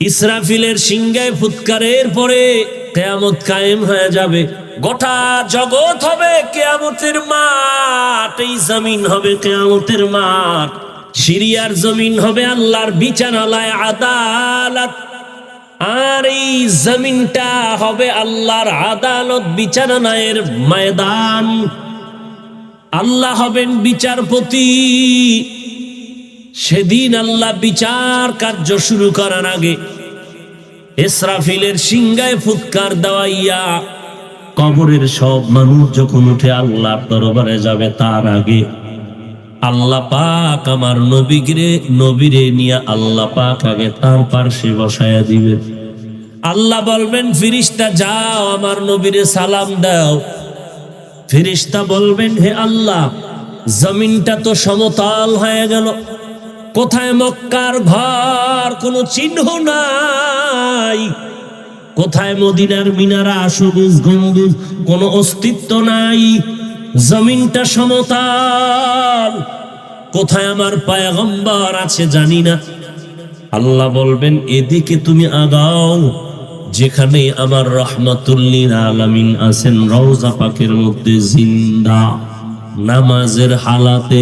ইসরাফিলের সিংহায় ফুৎকারের পরে কিয়ামত কায়েম হয়ে যাবে। গোটা জগৎ হবে কিয়ামতের মাঠ, এই জমিন হবে কিয়ামতের মাঠ। সিরিয়ার জমিন হবে আল্লাহর বিচারালয়, আদালত। আর এই জমিনটা হবে আল্লাহর আদালত, বিচারালয়ের ময়দান। আল্লাহ হবেন বিচারপতি। সেদিন আল্লাহ বিচার কার্য শুরু করার আগে ইসরাফিলের সিংহায় ফুৎকার দেওয়াইয়া কবরের সব মানুষ যখন উঠে আল্লাহর দরবারে যাবে, তার আগে আল্লাহ পাক আমার নবীরে নিয়ে আল্লাহ পাক আগে তার পার্শ্বে বসায়া দিবেন। আল্লাহ বলবেন, ফেরেশতা যাও আমার নবীরে সালাম দাও। ফেরেশতা বলবেন, হে আল্লাহ, জমিনটা তো সমতল হয়ে গেল, কোথায় মক্কার ঘর কোনো চিহ্ন নাই, কোথায় মদিনার মিনারা সবুজ গম্বুজ কোনো অস্তিত্ব নাই, জমিনটা সমতল, কোথায় আমার পয়গম্বর আছে জানি না। আল্লাহ বলবেন, এদিকে তুমি আগাও, যেখানে আমার রাহমাতুল লিল আলামিন আছেন, রওজা পাকের মধ্যে জিন্দা, নামাজের হালাতে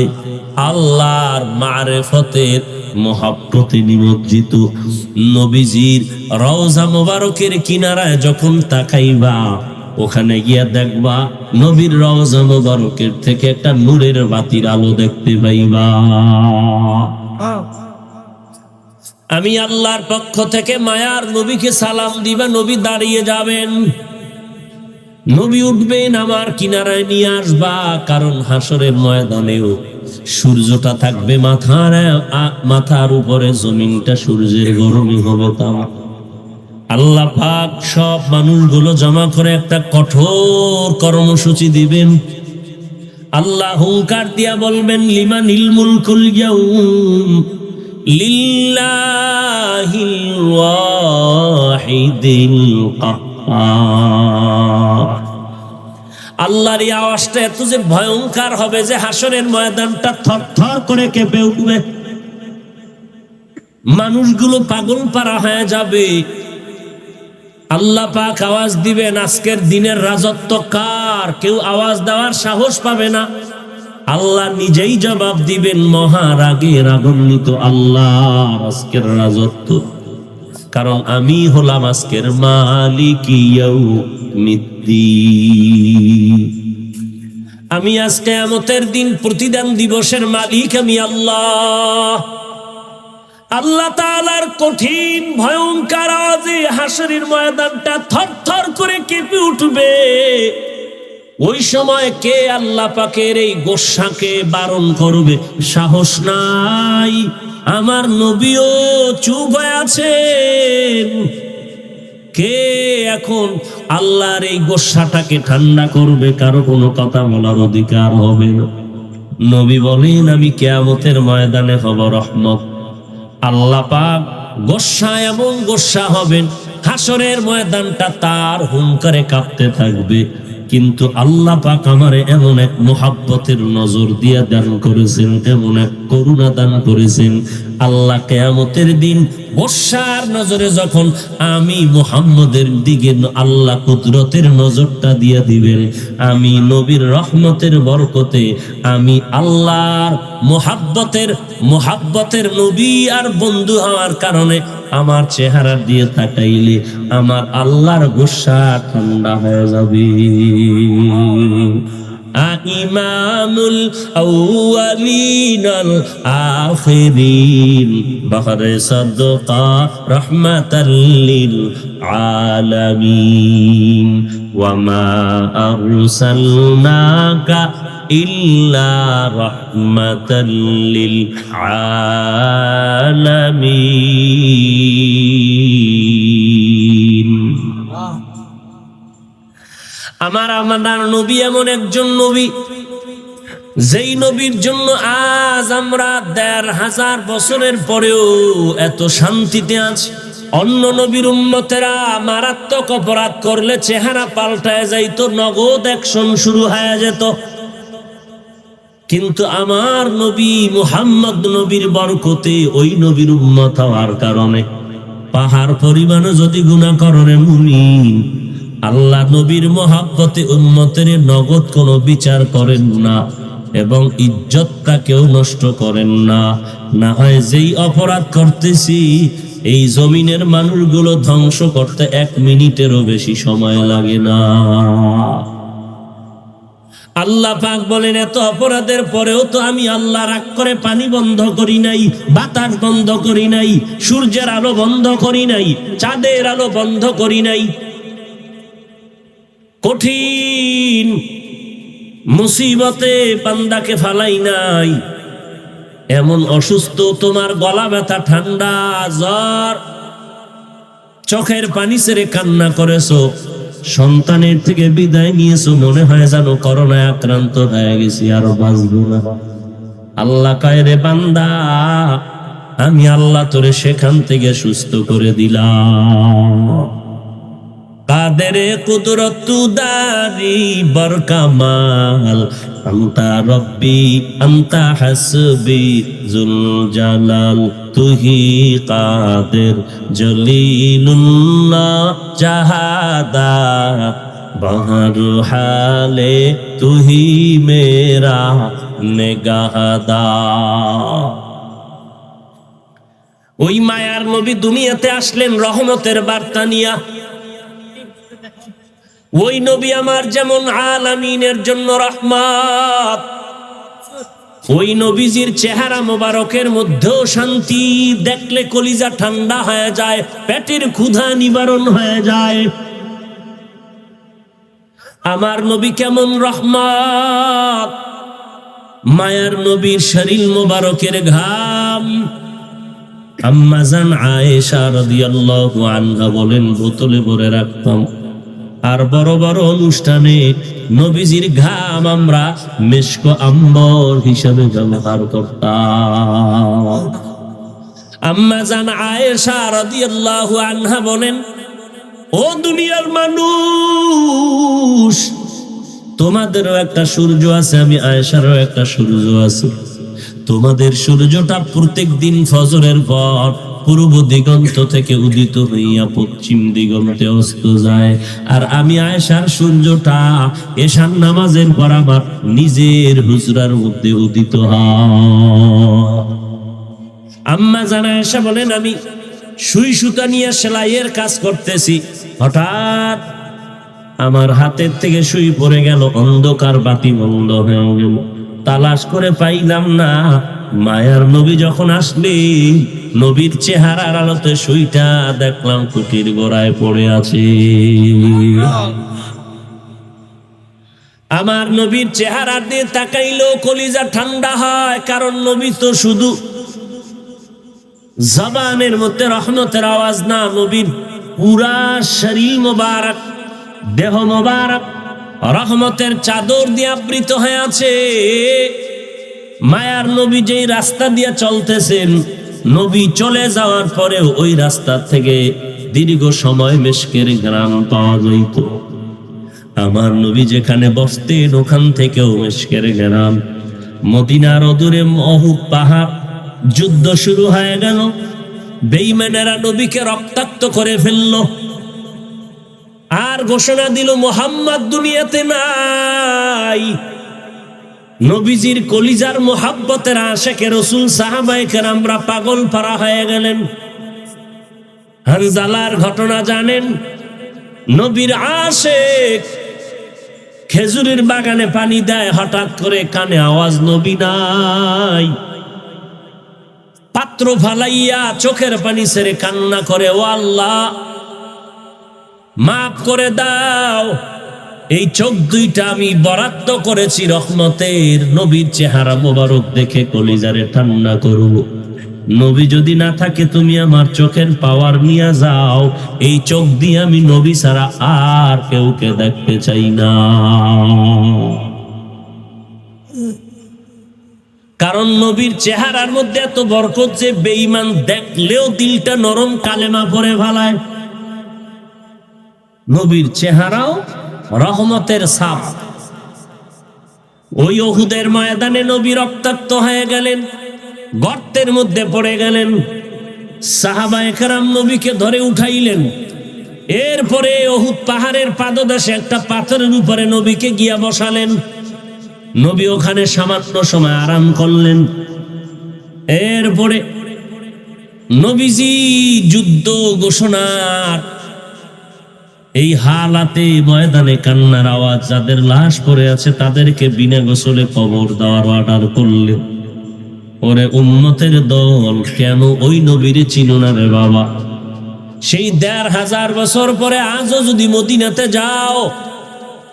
আল্লাহর মারিফতের মহব্বতে নিমজ্জিত। নবীজির রওজা মোবারকের কিনারায় যখন তাকাইবা, ওখানে গিয়া দেখবা নবীর রওজা মোবারকের থেকে একটা নূরের বাতির আলো দেখতে পাইবা। আমি আল্লাহর পক্ষ থেকে মায়ার নবীকে সালাম দিবা, নবী দাঁড়িয়ে যাবেন, নবী উঠবেন, আমার কিনারায় নিয়ে আসবা। কারণ হাসরের ময়দানেও সূর্যটা থাকবে মাথার উপরে, জমিনটা সূর্যের গরমে হবে তামা। আল্লাহ পাক সব মানুষগুলো জমা করে একটা কঠোর কর্মসূচি দিবেন। আল্লাহ হুঙ্কার দিয়া বলবেন, লিমানিল মুলকুল ইয়াউম লিল্লাহিল ওয়াহিদিল কাহ্হার। আল্লাহর এই আওয়াজটা এত যে ভয়ঙ্কর হবে যে হাসরের ময়দানটা থরথর করে কেঁপে উঠবে, মানুষগুলো পাগল পারা হয়ে যাবে। আল্লাহ পাক আওয়াজ দিবেন, আজকের দিনের রাজত্ব কার? কেউ আওয়াজ দেওয়ার সাহস পাবে না। আল্লাহ নিজেই জবাব দিবেন, মহারাগে রাগান্বিত আল্লাহ, আজকের রাজত্ব, কারণ আমি হলাম আজকের মালিক ইয়াউমিদ্দিন। আমি আজ কিয়ামতের দিন প্রতিদান দিবসের মালিক আমি আল্লাহ। আল্লাহ তাআলার কঠিন ভয়ঙ্কর আওয়াজে হাসরের ময়দানটা থরথর করে কেঁপে উঠবে। ওই সময় কে আল্লাহ পাকের এই গোসাকে বারণ করবে? সাহস নাই। আমার নবীও চুপ হয়ে আছেন। কে এখন আল্লাহর এই গোসাটাকে ঠান্ডা করবে? কারো কোনো কথা বলার অধিকার হবে না। নবী বলেন, আমি কিয়ামতের ময়দানে হব রহমত। আল্লাহ পাক গোসা এমন গোসা হবেন, হাসরের ময়দানটা তার হুঙ্কারে কাঁপতে থাকবে। কিন্তু আল্লাহ পাক আমারে এমন এক মুহাব্বতের নজর দিয়া দান করেছেন, এমন এক করুণা দান করেছেন। আল্লাহ কিয়ামতের দিন গোসার নজরে যখন আমি মুহাম্মদের দিকে আল্লাহ কুদরতের নজরটা দিয়া দিবেন, আমি নবীর রহমতের বরকতে, আমি আল্লাহর মুহাব্বতের নবী আর বন্ধু হওয়ার কারণে আমার চেহারা দিয়ে তাকাইলে আমার আল্লাহর গোসা ঠান্ডা হয়ে যাবে। ইমামুল আউয়ালিন আল আখিরিন বাহরে সাদকা রাহমাতাল লিল আলামিন ওয়া মা আরসালনাকা ইল্লা রাহমাতাল লিল আলামিন। আমার নবী এমন একজন নবী, যেই নবীর জন্য আজ আমরা ১৫০০ বছরের পরেও এত শান্তিতে আছি। অন্য নবীর উম্মতেরা মারাত্মক অপরাধ করলে চেহারা পাল্টায় যাইত, নগদ অ্যাকশন শুরু হয়ে যেত। কিন্তু আমার নবী মুহাম্মদ নবীর বরকতে, ওই নবীর উম্মত হওয়ার কারণে পাহাড় পরিমাণও যদি গুনাহ করে মুমিন, আল্লাহ নবীর মহাব্বতে উম্মতের নগদ কোনো বিচার করেন না এবং ইজ্জতটাকেও নষ্ট করেন না। না হয় যেই অপরাধ করতেছি এই জমিনের মানুষগুলো ধ্বংস করতে 1 মিনিটেরও বেশি সময় লাগে না। আল্লাহ পাক বলেন, এত অপরাধের পরেও তো আমি আল্লাহ রাগ করে পানি বন্ধ করি নাই, বাতাস বন্ধ করি নাই, সূর্যের আলো বন্ধ করি নাই, চাঁদের আলো বন্ধ করি নাই। কঠিন মুসিবতে বান্দাকে ফালাই নাই। এমন অসুস্থ, তোমার গলা ব্যথা, ঠান্ডা, জ্বর, চোখের পানি ছেড়ে কান্না করেছো, সন্তানের থেকে বিদায় নিয়েছো, মনে হয় যেন করোনায় আক্রান্ত হয়ে গেছি, আরো বাঁচবো না। আল্লাহ কয়, রে বান্দা, আমি আল্লাহ তোরে সেখান থেকে সুস্থ করে দিলাম। কাদের কুদরত দারি বরকামাল, আন্তা রব্বি আন্তা হাসবি জুল জালাল, তুহি কাদের জলিলুল্লাহ জাহাদা, বহর হালে তুহি মেরা নেগাহদা। ওই মায়ার নবী দুনিয়াতে আসলেন রহমতের বার্তা নিয়া। ওই নবী আমার যেমন আলামিনের জন্য রহমত, ওই নবীজির চেহারা মোবারকের মধ্যেও শান্তি, দেখলে কলিজা ঠান্ডা হয়ে যায়, পেটের ক্ষুধা নিবারণ হয়ে যায়। আমার নবী কেমন রহমত, মায়ার নবীর শরীর মোবারকের ঘাম। আম্মা জান আয়েশা রাদিয়াল্লাহু আনহা বলেন, বোতলে ভরে রাখতাম, আর বড় বড় অনুষ্ঠানে নবীজির ঘাম আমরা মেশক আম্বর হিসাবে ব্যবহার করতাম। আম্মা জান আয়েশা রাদিয়াল্লাহু আনহা বলেন, ও দুনিয়ার মানুষ, তোমাদেরও একটা সূর্য আছে, আমি আয়েশারও একটা সূর্য আছে। তোমাদের সূর্যটা প্রত্যেক দিন ফজরের পর পূর্ব দিগন্ত থেকে উদিত হইয়া পশ্চিম দিগন্তে অস্ত যায়, আর আমি আয়েশার সূর্যটা এশার নামাজের পর আমার নিজের হুজরার মধ্যে উদিত হয়। আম্মা জান আয়েশা বলেন, আমি সুই সুতা নিয়ে সেলাইয়ের কাজ করতেছি, হঠাৎ আমার হাতের থেকে সুই পড়ে গেল, অন্ধকার, বাতি বন্ধ হয়ে গেল, তালাশ করে পাইলাম না। মায়ার নবী যখন আসলে নবীর চেহারার আলোতে সুইটা দেখলাম কুটির গোড়ায় পড়ে আছে। আমার নবীর চেহারা দিয়ে তাকাইলেও কলিজা ঠান্ডা হয়, কারণ নবী তো শুধু জবানের মধ্যে রহমতের আওয়াজ না, নবীর পুরা শরীর মোবারক, দেহ মোবারক রহমতের চাদর দিয়ে আবৃত হয়ে আছে। মায়ার নবী যেই রাস্তা দিয়ে চলতেছেন, নবী চলে যাওয়ার পরেও ওই রাস্তা থেকে দীর্ঘ সময় মেশকের ঘ্রাণ পাওয়া যাইত। আমার নবী যেখানে বসতেন ওখান থেকেও মেশকের ঘ্রাণ। মদিনার অদূরে অহুদ পাহাড়, যুদ্ধ শুরু হয়ে গেল, বেঈমানেরা নবীকে রক্তাক্ত করে ফেলল, আর ঘোষণা দিল মুহাম্মদ দুনিয়াতে নাই। নবীজির কলিজার মোহাব্বতের আশিকে রাসূল সাহাবায়ে কেরামরা পাগল পারা হয়ে গেলেন। হানজালার ঘটনা জানেন, নবীর আশিক খেজুরের বাগানে পানি দেয়, হঠাৎ করে কানে আওয়াজ, নবী নাই। পাত্র ফালাইয়া চোখের পানি ছেড়ে কান্না করে, ও আল্লাহ মাফ করে দাও, এই চোখ দুইটা আমি বরাদ্দ করেছি রহমতের, নবীর চেহারা মোবারক দেখে কলিজারে ঠান্ডা করব। নবী যদি না থাকে তুমি আমার চোখের পাওয়ার নিয়ে যাও, এই চোখ দিয়ে আমি নবী ছাড়া আর কেউকে দেখতে চাই না। কারণ নবীর চেহারার মধ্যে এত বরকত যে বেঈমান দেখলেও দিলটা নরম, কালেমা পড়ে ভালায়। নবীর চেহারাও রহমতের ছাপ। ওই উহুদের ময়দানে নবী রক্তাক্ত হয়ে গেলেন, গর্তের মধ্যে পড়ে গেলেন। সাহাবায়ে কেরাম নবীকে ধরে উঠাইলেন। এরপরে উহুদ পাহাড়ের পাদদেশে একটা পাথরের উপরে নবীকে গিয়া বসালেন। নবী ওখানে সামান্য সময় আরাম করলেন। এরপরে নবীজি যুদ্ধ ঘোষণার এই হালাতে ময়দানে কান্নার আওয়াজ, যাদের লাশ পড়ে আছে তাদেরকে বিনা গোসলে কবর দেওয়ার অর্ডার করলেন। ওরে উম্মতের দল, কেন ওই নবীরে চিনো না রে বাবা? সেই ১৫০০ বছর পরে আজও যদি মদিনাতে যাও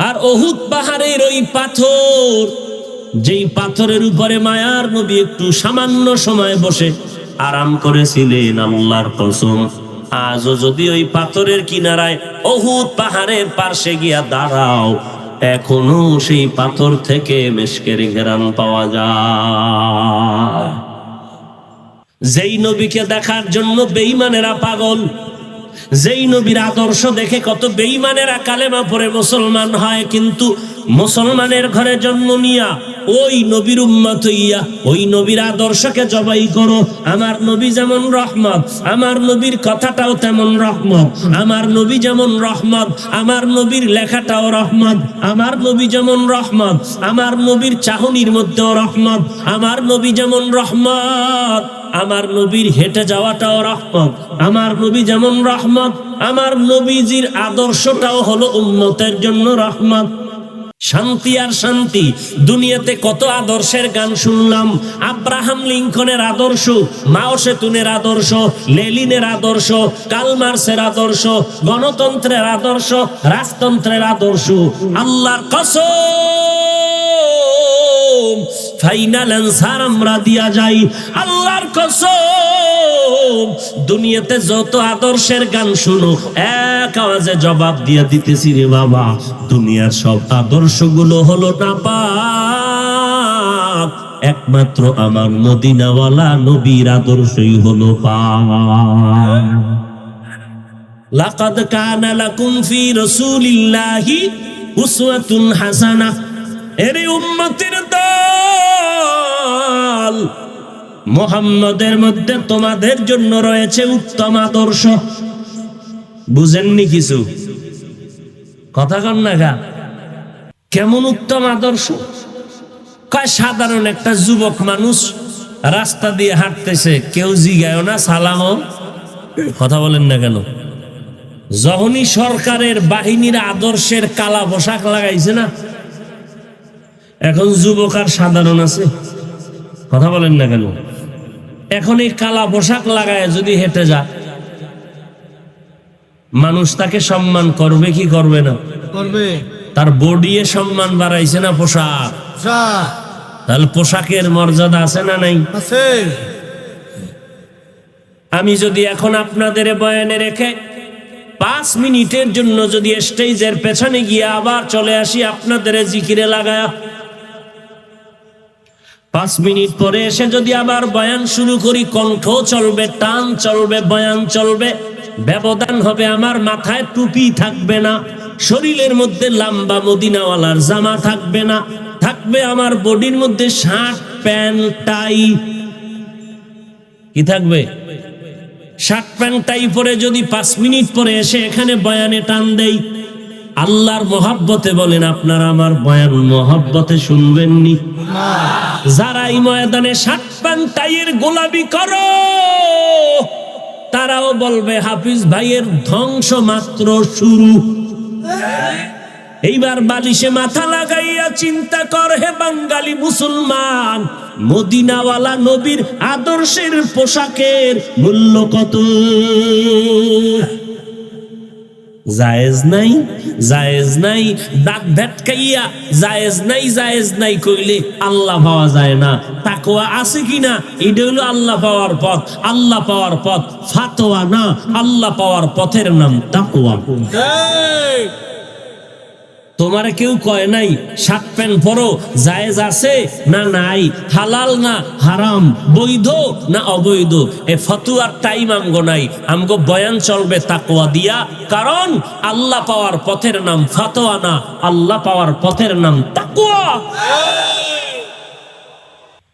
আর উহুদ পাহাড়ের ওই পাথর, যেই পাথরের উপরে মায়ার নবী একটু সামান্য সময় বসে আরাম করেছিলেন, আল্লাহর কসম আজও যদি ওই পাথরের কিনারায় উহুদ পাহাড়ের পাশে গিয়া দাঁড়াও, এখনো সেই পাথর থেকে মেশকের ঘেরান পাওয়া যায়। যেই নবীকে দেখার জন্য বেঈমানেরা পাগল, যেই নবীর আদর্শ দেখে কত বেঈমানেরা কালেমা পড়ে মুসলমান হয়, কিন্তু মুসলমানের ঘরে জন্ম নিয়া ওই নবীর উম্মত হইয়া ওই নবীর আদর্শকে জবাই করো। আমার নবী যেমন রহমত, আমার নবীর কথাটাও তেমন রহমত। আমার নবী যেমন রহমত, আমার নবীর লেখাটাও রহমত। আমার নবী যেমন রহমত, আমার নবীর চাহনির মধ্যেও রহমত। আমার নবী যেমন রহমত, আমার নবীর হেঁটে যাওয়াটাও রহমত। আমার নবী যেমন রহমত, আমার নবীজির আদর্শটাও হলো উম্মতের জন্য রহমত। শান্তি আর শান্তি। দুনিয়াতে কত আদর্শের গান শুনলাম, আব্রাহাম লিঙ্কনের আদর্শ, মাও সেতুনের আদর্শ, লেনিনের আদর্শ, কার্ল মার্ক্সের আদর্শ, গণতন্ত্রের আদর্শ, রাজতন্ত্রের আদর্শ। আল্লাহর কসম ফাইনাল অ্যানসার আমরা দিয়া যাই, আল্লাহর কসম দুনিয়াতে যত আদর্শের গান শুনো এক আওয়াজে জবাব দিয়া দিতেছি রে বাবা, দুনিয়ার সব আদর্শগুলো হলো নাপাক, একমাত্র আমার মদিনাওয়ালা নবীর আদর্শই হলো পাক। লাকাদ কানা লাকুম ফি রাসূলিল্লাহি উসওয়াতুন হাসানাহ। এরে উম্মতের দল, মুহাম্মদের মধ্যে তোমাদের জন্য রয়েছে উত্তম আদর্শ। বুঝেননি কিছু? কথা কন না গা। কেমন উত্তম আদর্শ? কয় সাধারণ একটা যুবক মানুষ রাস্তা দিয়ে হাঁটতেছে, কেউ জিগায় না, সালামও। কথা বলেন না কেন? যখনই সরকারের বাহিনীর আদর্শের কালা পোশাক লাগাইছে না, এখন যুবক আর সাধারণ আছে? কথা বলেন না কেন? এখন এই কালা পোশাক লাগায় যদি হেঁটে যা, মানুষ তাকে সম্মান করবে কি করবে না? করবে। তার বডিয়ে সম্মান বাড়াইছে না পোশাক? তাহলে পোশাকের মর্যাদা আছে না নাই? আছে। আমি যদি এখন আপনাদের বয়ানে রেখে 5 মিনিটের জন্য যদি স্টেজের পেছনে গিয়ে আবার চলে আসি আপনাদের জিকিরে লাগায়া, 5 মিনিট পরে এসে যদি আবার বয়ান শুরু করি, কণ্ঠ চলবে, টান চলবে, বয়ান চলবে, ব্যবধান হবে, আমার মাথায় টুপি থাকবে না, শরীরের মধ্যে লম্বা মদিনাওয়ালার জামা থাকবে না, থাকবে আমার বডির মধ্যে শার্ট প্যান্ট টাই। কি থাকবে? শার্ট প্যান্ট টাই পরে যদি 5 মিনিট পরে এসে এখানে বয়ানে টান দেই, আল্লাহর মহব্বতে বলেন আপনারা আমার বয়ান মহব্বতে শুনবেননি? যারা এই ময়দানে শার্ট প্যান্ট টাইয়ের গোলামি করো, তারাও বলবে হাফিজ ভাইয়ের ধ্বংস মাত্র শুরু। এইবার বালিশে মাথা লাগাইয়া চিন্তা কর হে বাঙালি মুসলমান, মদিনাওয়ালা নবীর আদর্শের পোশাকের মূল্য কত? জায়েজ নাই, জায়েজ নাই, দাঁত ভেটকাইয়া জায়েজ নাই, জায়েজ নাই কইলে আল্লাহ পাওয়া যায় না। তাকওয়া আছে কিনা, এটা হলো আল্লাহ পাওয়ার পথ। আল্লাহ পাওয়ার পথ ফাতোয়া না, আল্লাহ পাওয়ার পথের নাম তাকওয়া। তোমারে কেউ কয় নাই শার্ট প্যান্ট পরো, জায়েজ আছে না নাই, হালাল না হারাম, বৈধ না অবৈধ, এ ফতুয়ার টাইম আমগো নাই। আমগো বয়ান চলবে তাকওয়া দিয়া, কারণ আল্লাহ পাওয়ার পথের নাম ফতোয়া না, আল্লাহ পাওয়ার পথের নাম তাকওয়া।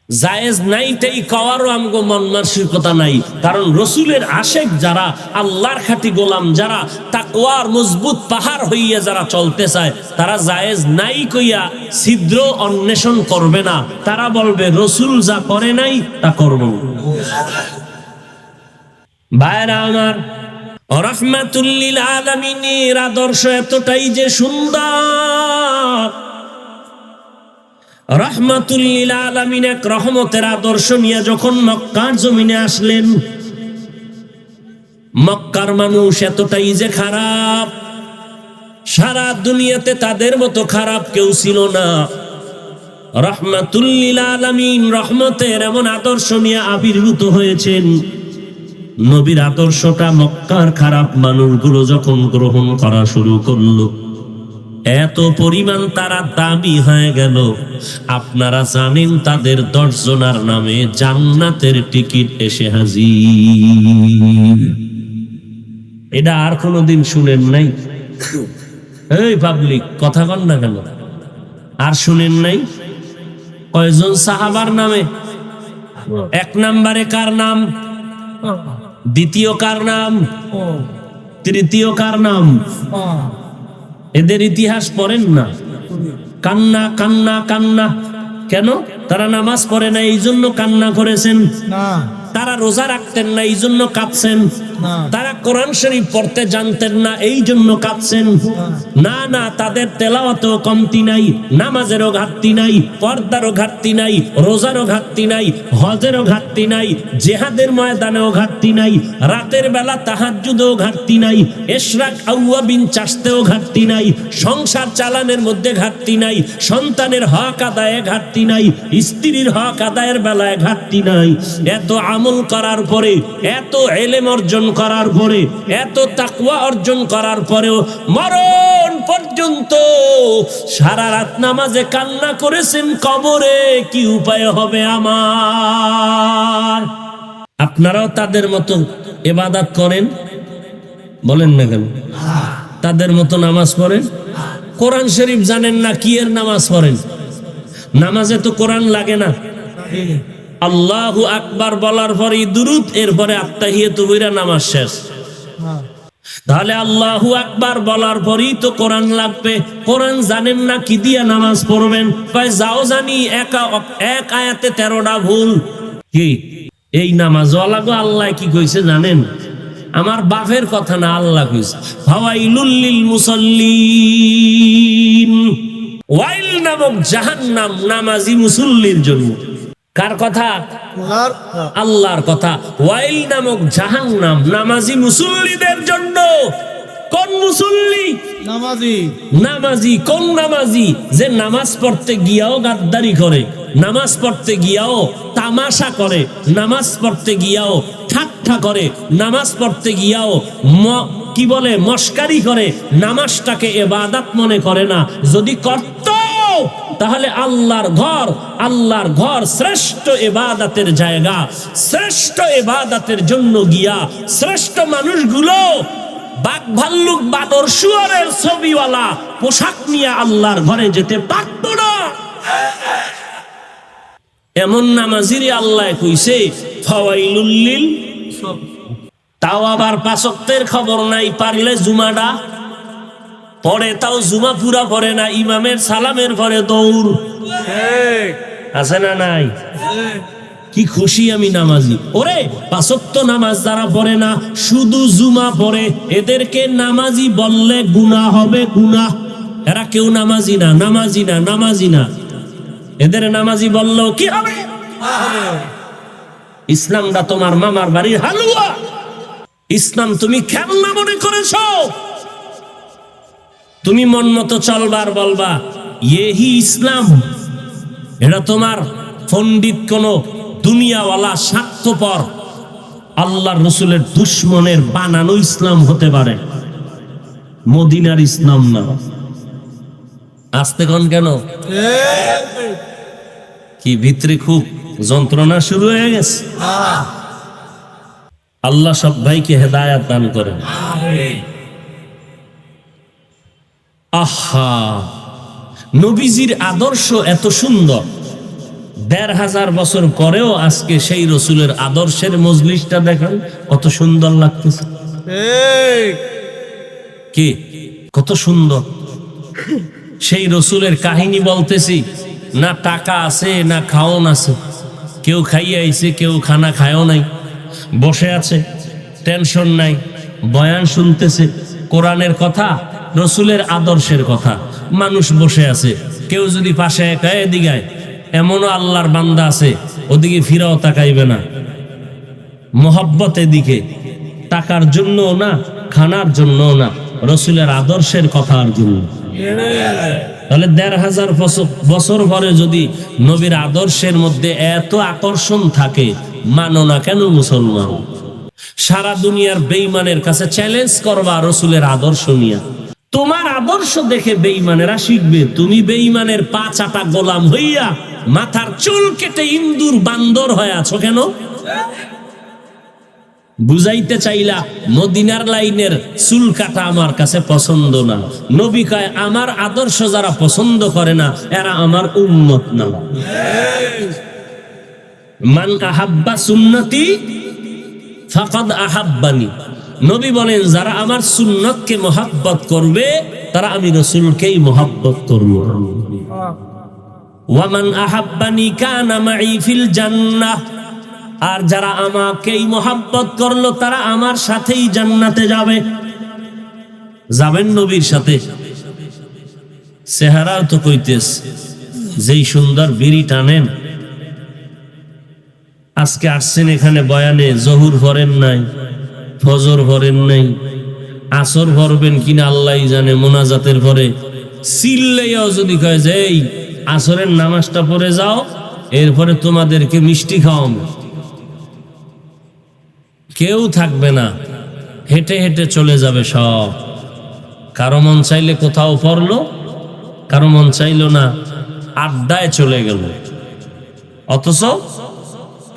জায়েজ নাইটাই কওয়ারও আমগো মন মানসিকতা নাই। কারণ রসুলের আশেক যারা, আল্লাহর খাঁটি গোলাম যারা, তাকওয়ার মজবুত পাহাড় হইয়া যারা চলতে চায়, তারা জায়েজ নাই কইয়া ছিদ্র অন্বেষণ করবে না। তারা বলবে রসুল যা করে নাই তা করব। ভাইরা আমার, রাহমাতুল লিল আলামিনের আদর্শ এতটাই যে সুন্দর, রাহমাতুল লিল আলামিন এক রহমতের আদর্শ নিয়ে যখন মক্কার জমিনে আসলেন, মক্কার মানুষ এতটাই যে খারাপ, সারা দুনিয়াতে তাদের মতো খারাপ কেউ ছিল না। রাহমাতুল লিল আলামিন রহমতের এমন আদর্শ নিয়ে আবির্ভূত হয়েছেন। নবীর আদর্শটা মক্কার খারাপ মানুষগুলো যখন গ্রহণ করা শুরু করলো, এত পরিমাণ তারা দামি হয়ে গেল। আপনারা জানেন তাদের 10 জনার নামে জান্নাতের টিকিট এসে হাজির। এটা আর কোনোদিন শুনেন নাই? এই পাবলিক, কথা কন না কেন? আর শুনেন নাই? কয়জন সাহাবার নামে? 1 নম্বরে কার নাম? দ্বিতীয় কার নাম? তৃতীয় কার নাম? এদের ইতিহাস পড়েন না? কান্না কান্না কান্না। কেন? তারা নামাজ পড়ে না এই জন্য কান্না করেছেন না। তারা রোজা রাখতেন না এই জন্য কাঁদছেন না। তারা কোরআন শরীফ পড়তে জানতেন না এই জন্য কাঁদছেন না। না, তাদের তেলাওয়াতেও কমতি নাই, নামাজেরও ঘাটতি নাই, পর্দারও ঘাটতি নাই, রোজারও ঘাটতি নাই, হজেরও ঘাটতি নাই, জিহাদের ময়দানেও ঘাটতি নাই, রাতের বেলা তাহাজ্জুদেও ঘাটতি নাই, ইশরাক আউয়াবিন চাষতেও ঘাটতি নাই, সংসার চালানের মধ্যে ঘাটতি নাই, সন্তানের হক আদায়ে ঘাটতি নাই, স্ত্রীর হক আদায়ের বেলায় ঘাটতি নাই। এত আমল করার পরে, এত ইলম অর্জন করার পরে, এত তাকওয়া অর্জন করার পরেও মরণ পর্যন্ত সারা রাত নামাজে কান্না করেছেন, কবরে কি উপায় হবে আমার? আপনারাও তাদের মতো ইবাদত করেন? বলেন না কেন? তাদের মতো নামাজ পড়েন? কোরআন শরীফ জানেন না, কি এর নামাজ পড়েন? নামাজে তো কোরআন লাগে না। আল্লাহু আকবার বলার পরে দুরূদ, এরপরে আত্তাহিয়াতু বইরা নামাজ শেষ। তাহলে আল্লাহু আকবার বলার পরেই তো কোরআন লাগবে। কোরআন জানেন না, কি দিয়া নামাজ পড়বেন? কয় যাও জানি এক আয়াতে 13টা ভুল। কি এই নামাজওয়ালা গো, আল্লাহ কি কইছে জানেন? আমার বাপের কথা না, আল্লাহ কইছে ফাওয়াইলুল লিল মুসাল্লিন। ওয়াইল নামক জাহান্নাম নামাজি মুসল্লির জন্য। কার কথা? আল্লাহর কথা। ওয়াইল নামক জাহান্নাম নামাজি মুসল্লিদের জন্য। কোন মুসল্লি? নামাজি। নামাজি কোন নামাজি? যে নামাজ পড়তে গিয়াও গাদ্দারি করে, নামাজ পড়তে গিয়াও তামাশা করে, নামাজ পড়তে গিয়াও ঠাট্টা করে, নামাজ পড়তে গিয়াও কি বলে মস্কারি করে, নামাজটাকে ইবাদত মনে করে না। যদি করত তাহলে আল্লাহর ঘর শ্রেষ্ঠ ইবাদতের জায়গা, শ্রেষ্ঠ ইবাদতের জন্য গিয়া শ্রেষ্ঠ মানুষগুলো বাঘ ভাল্লুক বাদর শুয়োরের ছবিওয়ালা পোশাক নিয়ে আল্লাহর ঘরে যেতে পারত না। এমন নামাজিরই আল্লাহ কইছে ফাওয়াইলুল লিল। তাও আবার 5 ওয়াক্তের খবর নাই, পারলে জুমাটা পড়ে, তাও জুমা পুরা পড়ে না, ইমামের সালামের পরে দৌড়। আছে না নাই? কি খুশি আমি নামাজি। ওরে 5 ওয়াক্ত নামাজ যারা পড়ে না, শুধু জুমা পড়ে, এদেরকে নামাজি বললে গুনাহ হবে, গুনাহ। এরা কেউ নামাজি না, নামাজি না, নামাজি না। এদের নামাজি বললেও কি হবে? ইসলামটা তোমার মামার বাড়ির হালুয়া। ইসলাম তুমি খেলনা মনে করেছো? তুমি মন মতো চলবার বলবা ইয়েহি ইসলাম। এটা তোমার পণ্ডিত কোন দুনিয়াওয়ালা স্বার্থপর আল্লাহর রসুলের দুশ্মনের বানানো ইসলাম হতে পারে, মদিনার ইসলাম না। আসতে কোন কেন? কি ভিতরে খুব যন্ত্রণা শুরু হয়ে গেছে। আল্লাহ সব ভাইকে হেদায়াত দান করেন। আহা, নবীজির আদর্শ এত সুন্দর, ১৫০০ বছর পরেও আজকে সেই রসুলের আদর্শের মজলিসটা দেখেন কত সুন্দর লাগতেছে। কি কত সুন্দর সেই রসুলের কাহিনী বলতেছি, না টাকা আছে না খাওন আছে, কেউ খাইয়ে আইছে কেউ খানা খায়ও নাই, বসে আছে টেনশন নাই, বয়ান শুনতেছে, কোরআনের কথা রসুলের আদর্শের কথা, মানুষ বসে আছে, কেউ যদি পাশে একা এদিকে, এমনও আল্লাহর বান্দা আছে ওদিকে ফিরাও তাকাইবে না, মোহাব্বত এদিকে, টাকার জন্য না খানার জন্য না, রসুলের আদর্শের কথার জন্য। তাহলে ১৫০০ বছর পরে যদি নবীর আদর্শের মধ্যে এত আকর্ষণ থাকে, মানো না কেন মুসলমান? সারা দুনিয়ার বেঈমানের কাছে চ্যালেঞ্জ করবা রসুলের আদর্শ নিয়ে, তোমার আদর্শ দেখে বেঈমানেরা শিখবে। তুমি বেঈমানের পা চাটা গোলাম হইয়া মাথার চুল কেটে ইন্দুর বান্দর হয়ে আছো কেন? বুঝাইতে চাইলা মদিনার লাইনের চুল কাটা আমার কাছে পছন্দ না। নবী কয় আমার আদর্শ যারা পছন্দ করে না এরা আমার উম্মত না। মান আহাব্বা সুন্নতি ফাকাদ আহাব্বানি। নবী বলেন যারা আমার সুন্নতকে মহব্বত করবে তারা আমি রাসূলকেই মহব্বত করব। ওয়া মান আহাব্বানি কানা মাই ফিল জান্নাহ। আর যারা আমাকেই মহব্বত করলো তারা আমার সাথেই জান্নাতে যাবে। যাবেন নবীর সাথে। চেহারাও তো কইতেস যেই সুন্দর বিড়ি টানেন। আজকে আসছেন এখানে বয়ানে, জহুর ভরেন নাই, ফজর ভরেন নাই, আসর ভরবেন কিনা আল্লাহ জানে। মোনাজাতের পরে চিল্লাইয়াও যদি কয় যে এই আসরের নামাজটা পড়ে যাও, এরপরে তোমাদেরকে মিষ্টি খাওয়াবো, কেউ থাকবে না, হেঁটে হেঁটে চলে যাবে সব। কারো মন চাইলে কোথাও পড়লো, কারো মন চাইলো না আড্ডায় চলে গেল। অথচ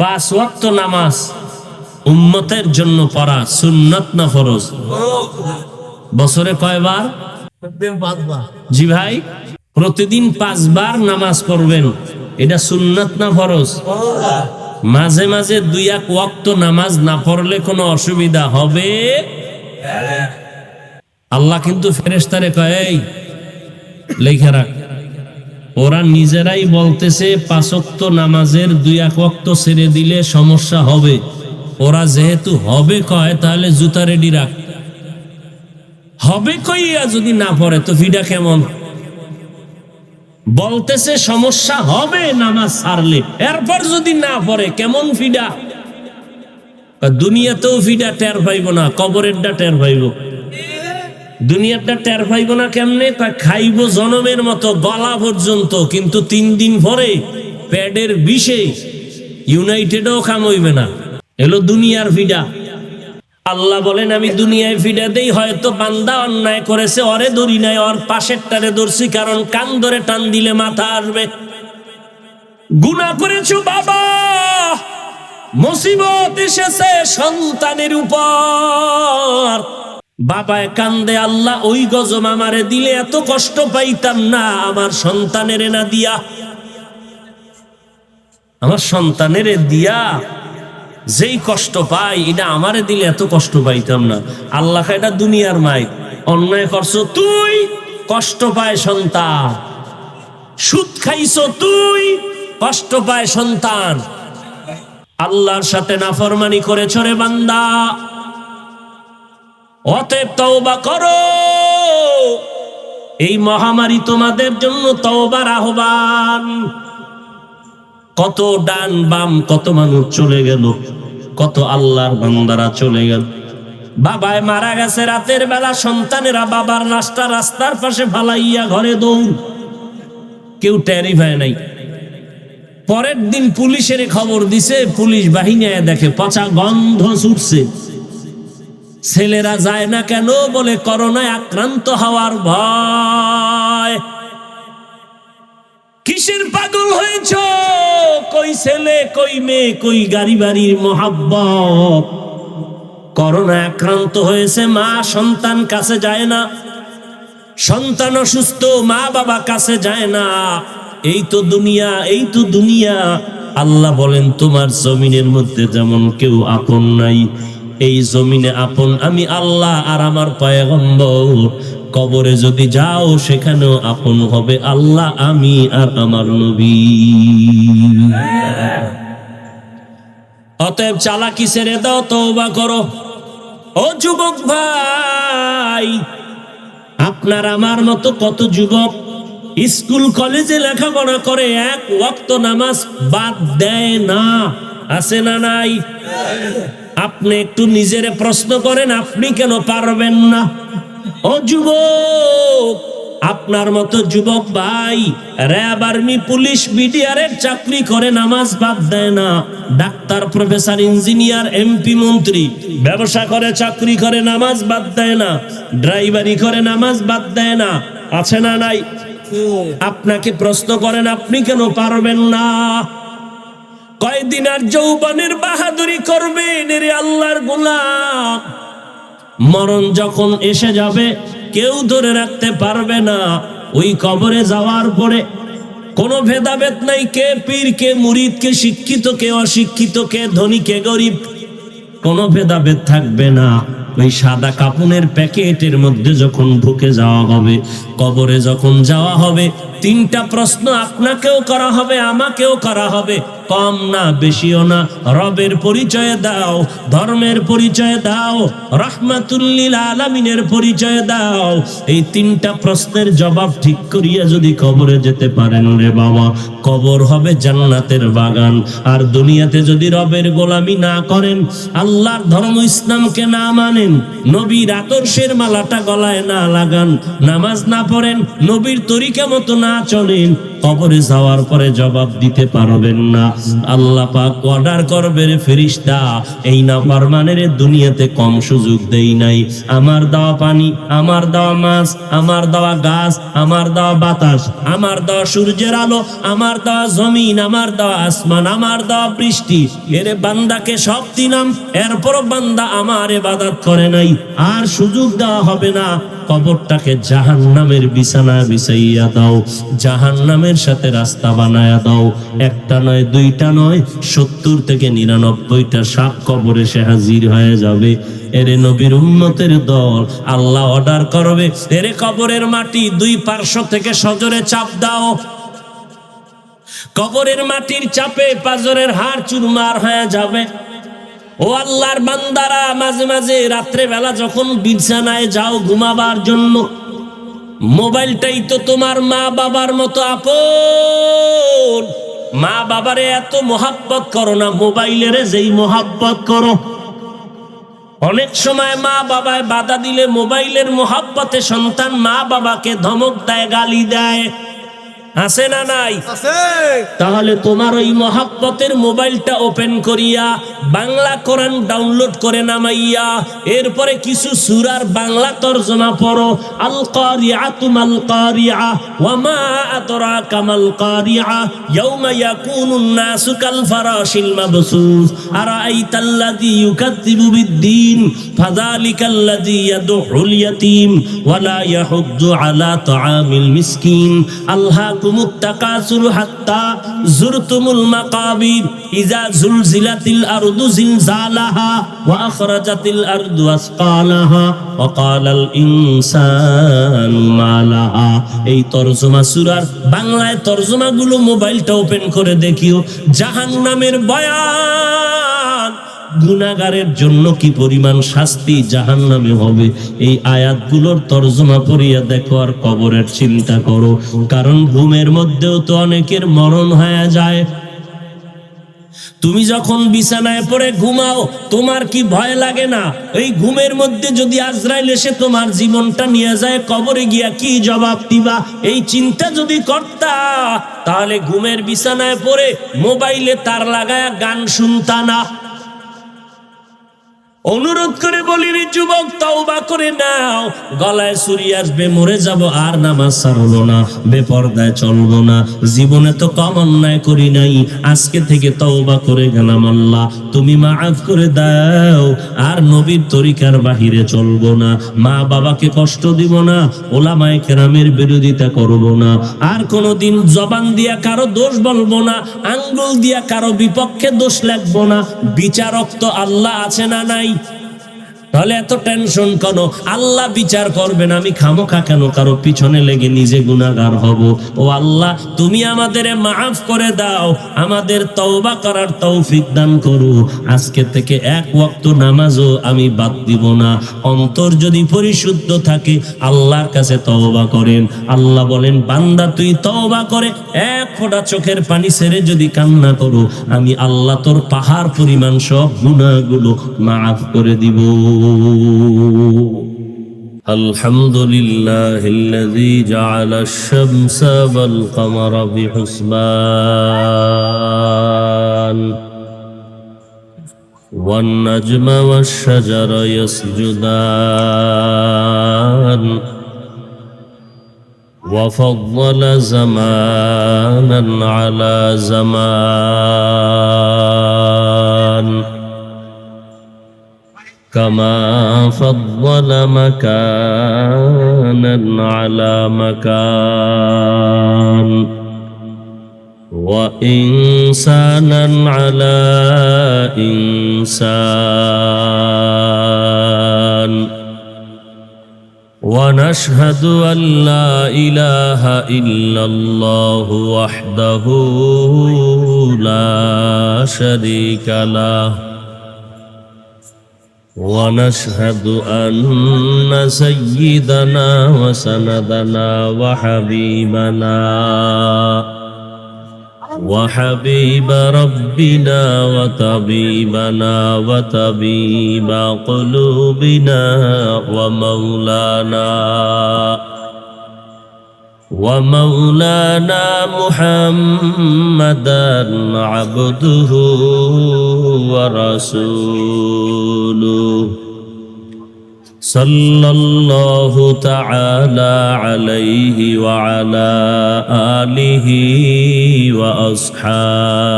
5 ওয়াক্ত নামাজ উম্মতের জন্য পড়া সুন্নত না ফরজ? বছরে কয়বার? জি ভাই, প্রতিদিন 5 বার নামাজ পড়বেন, এটা সুন্নত না ফরজ? মাঝে মাঝে 2-1 ওয়াক্ত নামাজ না পড়লে কোনো অসুবিধা হবে? আল্লাহ কিন্তু ফেরেশতারে কয় এই লেখা রাখ। ওরা নিজেরাই বলতেছে 5 ওয়াক্ত নামাজের 2-1 ওয়াক্ত ছেড়ে দিলে সমস্যা হবে। ওরা যেহেতু হবে কয় তাহলে জুতা রেডি রাখ। হবে কইয়া যদি না পড়ে তো ফিডা কেমন? বলতেছে সমস্যা হবে নামাজ ছাড়লে, এরপর যদি না পড়ে কেমন ফিডা? দুনিয়াতেও ফিডা টের পাইব না, কবরেরটা টের পাইব। দুনিয়াটা টের পাইব না কেমনে? খাইব জনমের মতো গলা পর্যন্ত, কিন্তু 3 দিন পরে প্যাডের বিষে ইউনাইটেডও কাম হইবে না। এলো দুনিয়ার ফিডা। আল্লাহ বলেন আমি দুনিয়ায় ফিডা দেই, হয়তো বান্দা অন্যায় করেছে ওরে ধরি নাই, ওর পাশেরটারে ধরছি, কারণ কান ধরে টান দিলে মাথা আসবে। গুনাহ করেছো বাবা, মুসিবত এসেছে সন্তানের উপর, বাবায় কান্দে আল্লাহ ওই গজব আমারে দিলে এত কষ্ট পাইতাম না, আমার সন্তানের না দিয়া, আমার সন্তানের দিয়া যেই কষ্ট পাই এটা আমারে দিলে এত কষ্ট পাইতাম না। আল্লাহ এটা দুনিয়ার মাইক, অন্যায় করছো তুই, কষ্ট পায় সন্তান। সুদ খাইছো তুই, কষ্ট পায় সন্তান। আল্লাহর সাথে নাফরমানি করেছো রে বান্দা, অতএব তওবা করো। এই মহামারী তোমাদের জন্য তওবার আহ্বান। কত ডান বাম কত মানুষ চলে গেল, কত আল্লাহর বান্দারা চলে গেল। বাবায় মারা গেছে, রাতের বেলা সন্তানেরা বাবার লাশটা রাস্তার পাশে ফালাইয়া ঘরে দৌড়, কেউ টেরই পায় নাই। পরের দিন পুলিশের খবর দিছে, পুলিশ বাহিনী দেখে পচা গন্ধ ছুটছে। ছেলেরা যায় না কেন? বলে করোনায় আক্রান্ত হওয়ার ভয়। কিসের পাগল হয়েছ? কই ছেলে কই মেয়ে কই গাড়ি বাড়ির মোহাব্বত। করোনা আক্রান্ত হয়েছে, মা সন্তান কাছে যায় না, সন্তান অসুস্থ মা বাবা কাছে যায় না, এই তো দুনিয়া, এই তো দুনিয়া। আল্লাহ বলেন তোমার জমিনের মধ্যে যেমন কেউ আপন নাই, এই জমিনে আপন আমি আল্লাহ আর আমার পয়গম্বর। কবরে যদি যাও সেখানেও আপন হবে আল্লাহ, আমি আর আমার নবী। অতএব চালাকি ছেড়ে দাও, তওবা করো। ও যুবক ভাই, আপনার আমার মতো কত যুবক স্কুল কলেজে লেখাপড়া করে এক ওয়াক্ত নামাজ বাদ দেয় না, আছে না নাই? আপনি একটু নিজেরে প্রশ্ন করেন, আপনি কেন পারবেন না? ও যুবক, আপনার মতো যুবক ভাই র্যাব, আর্মি, পুলিশ, বিডিআরের চাকরি করে নামাজ বাদ দেয় না, ডাক্তার, প্রফেসর, ইঞ্জিনিয়ার, এমপি, মন্ত্রী, ব্যবসা করে, চাকরি করে, নামাজ বাদ দেয় না, ড্রাইভারি করে, নামাজ বাদ দেয় না, আছে না নাই? আপনাকে প্রশ্ন করেন, আপনি কেন পারবেন না? কয়দিন আর যৌবনের বাহাদুরি করবেন রে আল্লাহর গোলাম? মরণ যখন এসে যাবে কেউ ধরে রাখতে পারবে না। ওই কবরে যাওয়ার পরে কোনো ভেদাভেদ নাই, কে পীর, কে মুরিদ, কে শিক্ষিত, কে অশিক্ষিত, কে ধনী, কে গরিব, কোনো ভেদাভেদ থাকবে না। ওই সাদা কাপনের প্যাকেটের মধ্যে যখন ঢুকে যাওয়া হবে, কবরে যখন যাওয়া হবে, তিনটা প্রশ্ন আপনাকেও করা হবে, আমাকেও করা হবে, কম না বেশিও না। রবের পরিচয় দাও, ধর্মের পরিচয় দাও, রাহমাতুল লিল আলামিনের পরিচয় দাও। এই তিনটা প্রশ্নের জবাব ঠিক করিয়া যদি কবরে যেতে পারেন রে বাবা, কবর হবে জান্নাতের বাগান। আর দুনিয়াতে যদি রবের গোলামি না করেন, আল্লাহর ধর্ম ইসলামকে না মানেন, নবীর আদর্শের মালাটা গলায় না লাগান, নামাজ না পড়েন, নবীর তরিকা মতো না চলেন, কবরে যাওয়ার পরে জবাব দিতে পারবেন না। আল্লাহ পাক অর্ডার করবে, রে ফেরেশতা, এই নাফরমানের দুনিয়াতে কম সুযোগ দেই নাই। আমার দেওয়া পানি, আমার দেওয়া মাছ, আমার দেওয়া গাছ, আমার দেওয়া বাতাস, আমার দেওয়া সূর্যের আলো, আমার দেওয়া জমিন, আমার দেওয়া আসমান, আমার দেওয়া বৃষ্টি, এর বান্দাকে সব দিলাম, এরপরও বান্দা আমার ইবাদত করে নাই। আর সুযোগ দেওয়া হবে না। কবরটাকে জাহান্নামের বিছানা বিছাইয়া দাও, জাহান্নামের সাথে রাস্তা বানায়া দাও। একটা নয়, দুইটা নয়, 70 থেকে 99টা সাপ কবরে সে হাজির হয়ে যাবে। এরে নবীর উম্মতের দল, আল্লাহ অর্ডার করবে, এরে কবরের মাটি দুই পার্শ্ব থেকে সজোরে চাপ দাও। কবরের মাটির চাপে পাজরের হাড় চুরমার হয়ে যাবে। ও আল্লাহর বান্দারা, মাঝে মাঝে রাত্রে বেলা যখন বিছানায় যাও ঘুমাবার জন্য, মোবাইলটাই তো তোমার মা বাবার মতো আপন। মা বাবারে এত মোহাব্বত করো না, মোবাইলের যেই মোহাব্বত করো। অনেক সময় মা বাবায় বাধা দিলে মোবাইলের মোহাব্বতে সন্তান মা বাবাকে ধমক দেয়, গালি দেয়, আছে না নাই? তাহলে তোমার ওই মহাব্বতের মোবাইলটা ওপেন করিয়া বাংলা কোরআন ডাউনলোড করে নামাইয়া এরপরে কিছু সূরার বাংলা তরজমা পড়ো। আল কারিআতু মাল কারিআ ওয়া মা আদরাকা মাল কারিআ ইয়াউমা ইয়াকুনুন নাসু কাল ফারাশিল মাবসুস আরাআইতাল্লাযী ইউকাযযিবু বিদ্দীন ফাযালিকাল্লাযী ইয়াদউল ইয়াতীম ওয়া লা ইয়াহুদ্দু আলা তাআমিল মিসকিন। আল্লাহ التكاثر حتى زرتم المقابر إذا زلزلت الأرض زلزالها وأخرجت الأرض أثقالها وقال الإنسان ما لها। এই তরজমা সূরার বাংলায় তরজমা গুলো মোবাইলটা ওপেন করে দেখিও। জাহান্নামের বয়ান, গুনাহগারের জন্য কি পরিমাণ শাস্তি জাহান্নামে হবে, এই আয়াতগুলোর তরজমা পড়িয়া দেখো আর কবরের চিন্তা করো। কারণ ঘুমের মধ্যেও তো অনেকের মরণ হয়ে যায়। তুমি যখন বিছানায় পড়ে ঘুমাও, তোমার কি ভয় লাগে না? এই ঘুমের মধ্যে যদি আজরাইল এসে তোমার জীবনটা নিয়ে যায়, কবরে গিয়া কি জবাব দিবা? এই চিন্তা যদি করতা, তাহলে ঘুমের বিছানায় পড়ে মোবাইলে তার লাগায়া গান শুনতা না। অনুরোধ করে বলি রে যুবক, তওবা করে নাও। গলায় ছুরি আসবে, মরে যাব, আর নামাজ ছাড়বো না, বেপরদায় চলবো না, জীবনে তো কম অন্যায় করি নাই, আজকে থেকে তওবা করে গেলাম, আল্লাহ তুমি মাফ করে দাও, আর নবীর তরিকার বাহিরে চলবো না, মা বাবাকে কষ্ট দিব না, ওলামায়ে কেরামের বিরোধিতা করব না, আর কোনোদিন জবান দিয়া কারো দোষ বলবো না, আঙ্গুল দিয়া কারো বিপক্ষে দোষ লাগবো না। বিচারক তো আল্লাহ আছে না নাই? তাহলে এত টেনশন কেন? আল্লাহ বিচার করবেন, আমি খামোখা কেন কারো পিছনে লেগে নিজে গুনাহগার হব? ও আল্লাহ, তুমি আমাদের মাফ করে দাও, আমাদের তওবা করার তৌফিক দান করো। আজকে থেকে এক ওয়াক্ত নামাজও আমি বাদ দিব না। অন্তর যদি পরিশুদ্ধ থাকে আল্লাহর কাছে তওবা করেন। আল্লাহ বলেন, বান্দা তুই তওবা করে এক ফোঁটা চোখের পানি ছেড়ে যদি কান্না করো, আমি আল্লাহ তোর পাহাড় পরিমাণ সব গুনাহগুলো মাফ করে দিব। আলহামদুলিল্লাহিল্লাযী জাআলাশ শামসা ওয়াল কমারা বিহুসবান ওয়ান নাজমা ওয়াশ শাজারা ইয়াসজুদান ওয়া ফাদ্দালা জামানান আলা জামান كما فضل مكانا على مكان وإنسانا على إنسان ونشهد أن لا إله إلا الله وحده لا شريك له ونشهد أن سيدنا وسندنا وحبيب ربنا وطبيبنا وطبيب قلوبنا ومولانا محمدا عبده ورسوله صلى الله تعالى عليه وعلى آله وأصحابه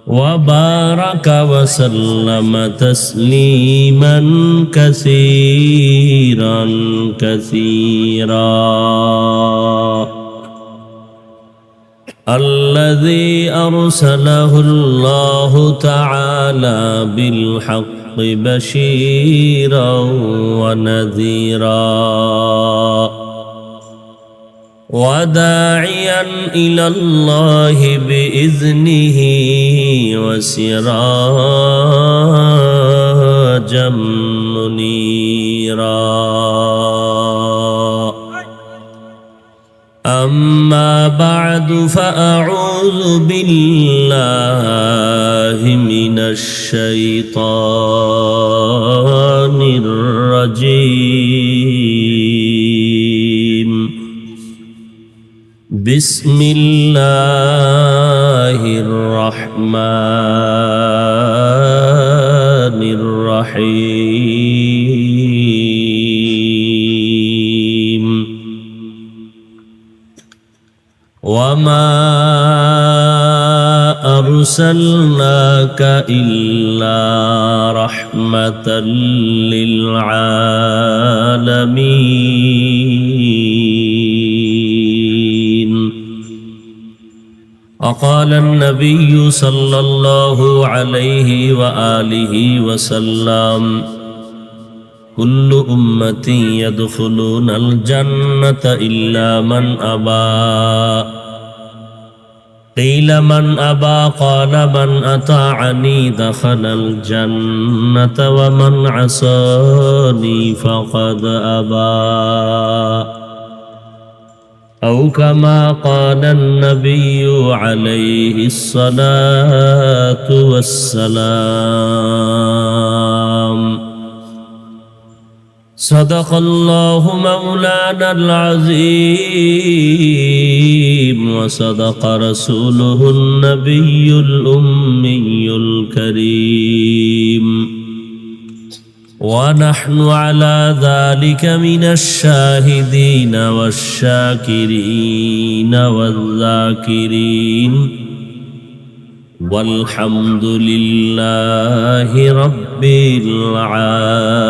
وبارك وسلم تسليما كثيرا الذي أرسله الله تعالى بالحق بشيرا ونذيرا وداعيا إلى الله بإذنه وسراجا منيرا أما بعد فأعوذ بالله من الشيطان الرجيم بسم الله الرحمن الرحيم وما أرسلناك إلا رحمة للعالمين وقال النبي صلى الله عليه وآله وسلم كل أمتي يدخلون الجنة إلا من أبى قيل من أبى قال من أطاعني دخل الجنة ومن عصاني فقد أبى أو كما قال النبي عليه الصلاة والسلام صدق الله مولانا العظيم وصدق رسوله النبي الأمي الكريم ونحن على ذلك من الشاهدين والشاكرين والذاكرين والحمد لله رب العالمين.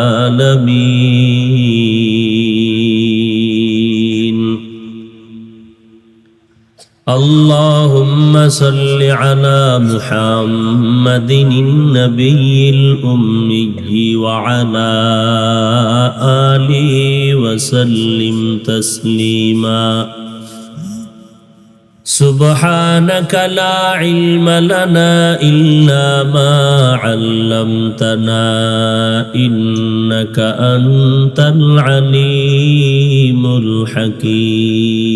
اللهم صل على محمد النبي الأمي وعلى آله وسلم تسليما. سبحانك لا علم لنا إلا ما علمتنا إنك أنت العليم الحكيم.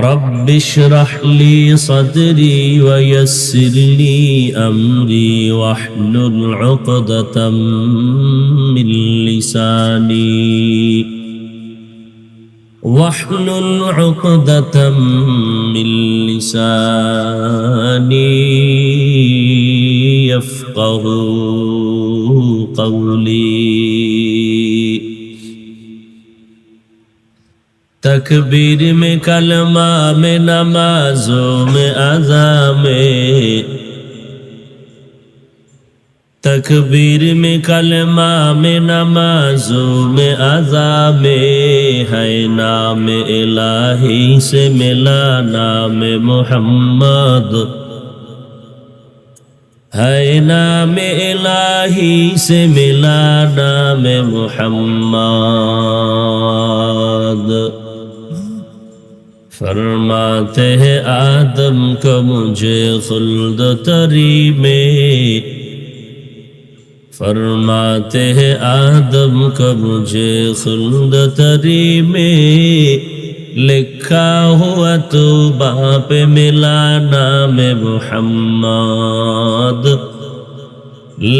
رب اشرح لي صدري ويسر لي أمري واحلل عقدة من لساني يفقه قولي. تکبیر میں کلمہ میں نمازوں میں اذان میں، تکبیر میں کلمہ میں نمازوں میں اذان میں ہے نام الہی سے ملا نام محمد، ہے نام الہی سے ملا نام محمد. فرماتے ہیں آدم کو مجھے خلد تری میں، فرماتے ہیں آدم کو مجھے خلد تری میں، لکھا ہوا تو باپ ملا نام محمد،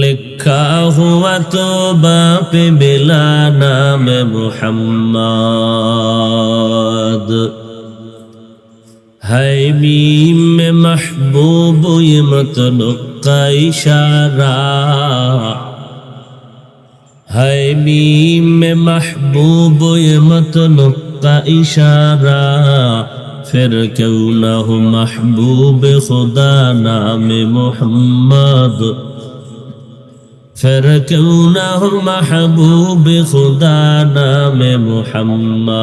لکھا ہوا تو باپ ملا نام محمد. ہے میم میں محبوب یہ مطلب کا اشارہ، ہے میم میں محبوب یہ مطلب کا اشارہ، پھر کیوں نہ ہو محبوب خدا نام محمد، پھر کیوں نہ ہو محبوب خدا نام محمد.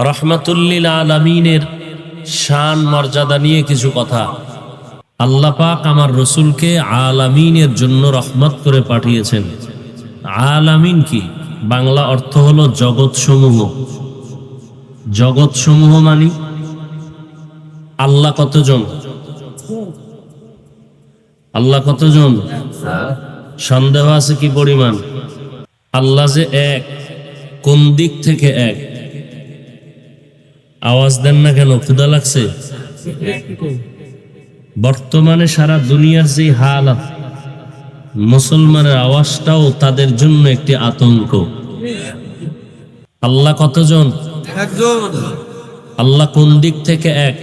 রহমাতুল লিল আলামিনের শান মর্যাদা নিয়ে কিছু কথা। আল্লাহ পাক আমার রসুলকে আলামিনের জন্য রহমত করে পাঠিয়েছেন। আলামিন কি? বাংলা অর্থ হলো জগৎসমূহ। জগৎসমূহ মানে আল্লাহ কতজন? আল্লাহ কতজন? সন্দেহ আছে কি পরিমাণ? আল্লাহ যে এক, কোন দিক থেকে এক? আওয়াজ দেন না কেন? ক্ষুধা লাগছে? বর্তমানে সারা দুনিয়ার যে হালাত, মুসলমানের আওয়াজটাও তাদের জন্য একটি আতঙ্ক। আল্লাহ কতজন? একজন। আল্লাহ কোন দিক থেকে এক?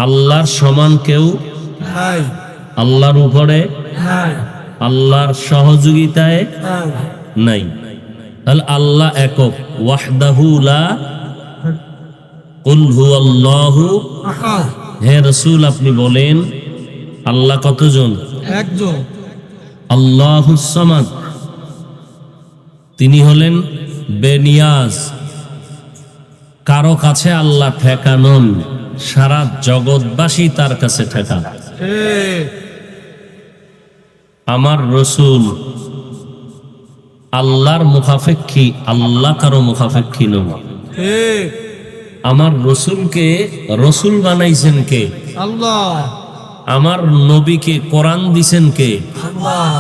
আল্লাহর সমান কেউ নাই, আল্লাহর উপরে নাই, আল্লাহর সহযোগিতায় নাই। তাহলে আল্লাহ একক, ওয়াহদাহু লা, কুল হুয়াল্লাহু আহাদ। হে রাসূল আপনি বলেন আল্লাহ কতজন? একজন। আল্লাহুস সামাদ, তিনি হলেন বেনিয়াজ, কারো কাছে আল্লাহ ঠেকা নন, সারা জগৎবাসী তার কাছে ঠেকা। আমার রসুল আল্লাহর মুখাপেক্ষী, আল্লাহ কারো মুখাপেক্ষী নন। আমার রসুলকে রসুল বানাইছেন কে? আল্লাহ। আমার নবীকে কোরআন দিছেন কে? আল্লাহ।